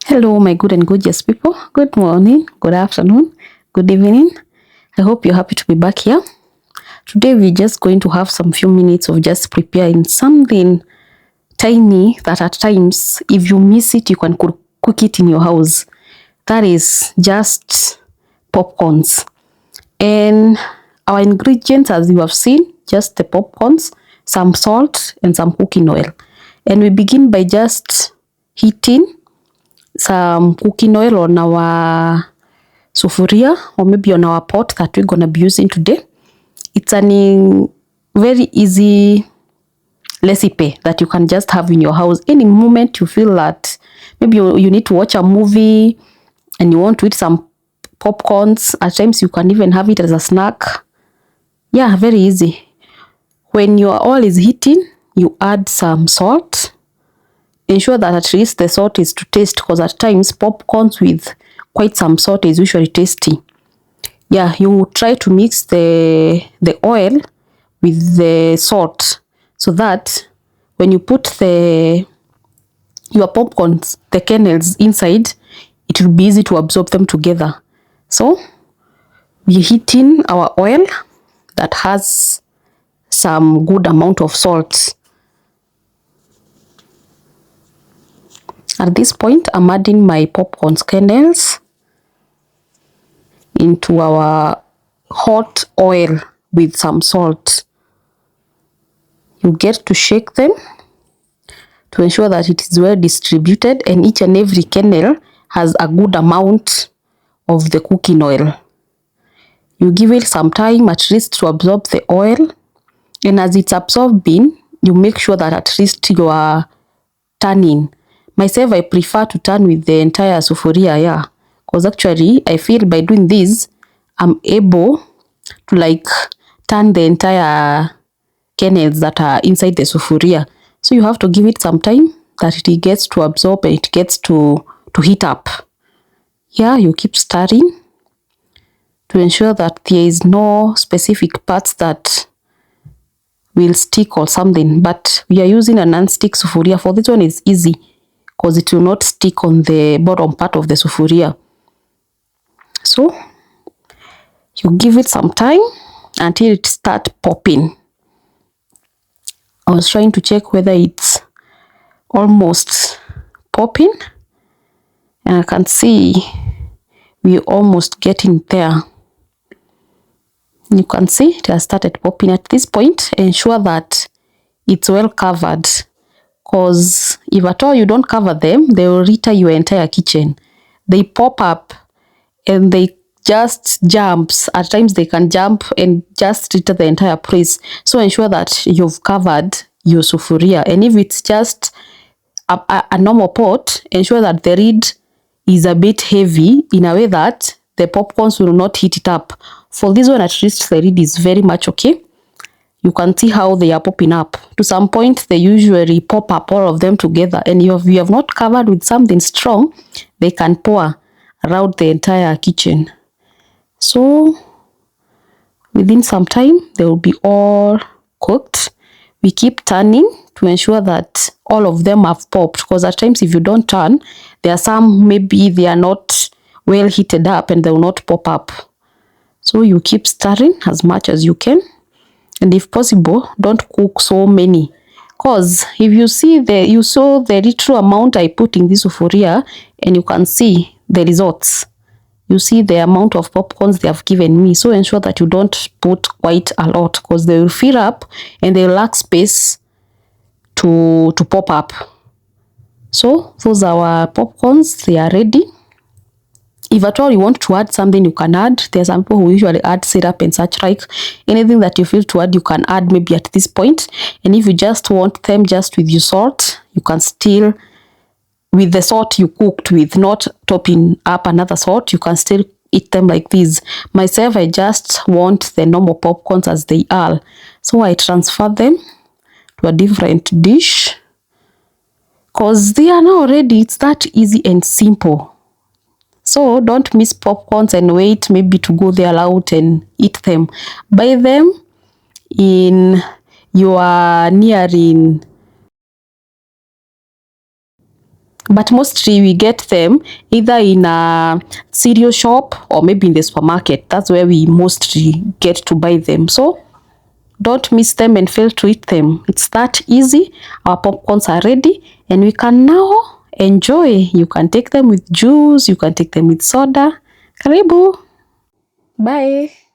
Hello, my good and gorgeous people. Good morning, good afternoon, good evening. I hope you're happy to be back here. Today, we're just going to have some few minutes of just preparing something tiny that at times, if you miss it, you can cook it in your house. That is just popcorns. And our ingredients, as you have seen, just the popcorns, some salt, and some cooking oil. And we begin by just heating some cooking oil on our sufuria or maybe on our pot that we're going to be using today. It's an very easy recipe that you can just have in your house any moment you feel that maybe you need to watch a movie and you want to eat some popcorns. At times you can even have it as a snack. Yeah, very easy. When your oil is heating, you add some salt. Ensure that at least the salt is to taste, because at times popcorns with quite some salt is usually tasty. Yeah, you try to mix the oil with the salt so that when you put your popcorns, the kernels inside, it will be easy to absorb them together. So we're heating our oil that has some good amount of salt. At this point, I'm adding my popcorn kernels into our hot oil with some salt. You get to shake them to ensure that it is well distributed and each and every kernel has a good amount of the cooking oil. You give it some time at least to absorb the oil, and as it's absorbing, you make sure that at least you are turning. Myself, I prefer to turn with the entire sufuria, yeah, because actually I feel by doing this, I'm able to turn the entire kernels that are inside the sufuria. So you have to give it some time that it gets to absorb and it gets to heat up. Yeah, you keep stirring to ensure that there is no specific parts that will stick or something. But we are using a non-stick sufuria. For this one, it's easy because it will not stick on the bottom part of the sufuria. So you give it some time until it starts popping. I was trying to check whether it's almost popping, and I can see we're almost getting there. You can see it has started popping. At this point, ensure that it's well covered, because if at all you don't cover them, they will litter your entire kitchen. They pop up and they just jumps. At times they can jump and just litter the entire place. So ensure that you've covered your sufuria. And if it's just a normal pot, ensure that the lid is a bit heavy in a way that the popcorns will not heat it up. For this one, at least the lid is very much okay. You can see how they are popping up. To some point, they usually pop up all of them together. And if you have not covered with something strong, they can pour around the entire kitchen. So within some time, they will be all cooked. We keep turning to ensure that all of them have popped, because at times if you don't turn, there are some maybe they are not well heated up and they will not pop up. So you keep stirring as much as you can, and if possible, don't cook so many, because if you see you saw the little amount I put in this sufuria, and you can see the results. You see the amount of popcorns they have given me. So ensure that you don't put quite a lot, because they will fill up and they lack space to pop up. So those are our popcorns. They are ready. If at all you want to add something, you can add. There are some people who usually add syrup and such like. Anything that you feel to add, you can add maybe at this point. And if you just want them just with your salt, you can still, with the salt you cooked with, not topping up another salt, you can still eat them like this. Myself, I just want the normal popcorns as they are. So I transfer them to a different dish, because they are now ready. It's that easy and simple. So don't miss popcorns and wait maybe to go there out and eat them. Buy them in your nearing But mostly we get them either in a cereal shop or maybe in the supermarket. That's where we mostly get to buy them. So don't miss them and fail to eat them. It's that easy. Our popcorns are ready and we can now enjoy. You can take them with juice, you can take them with soda. Karibu. Bye.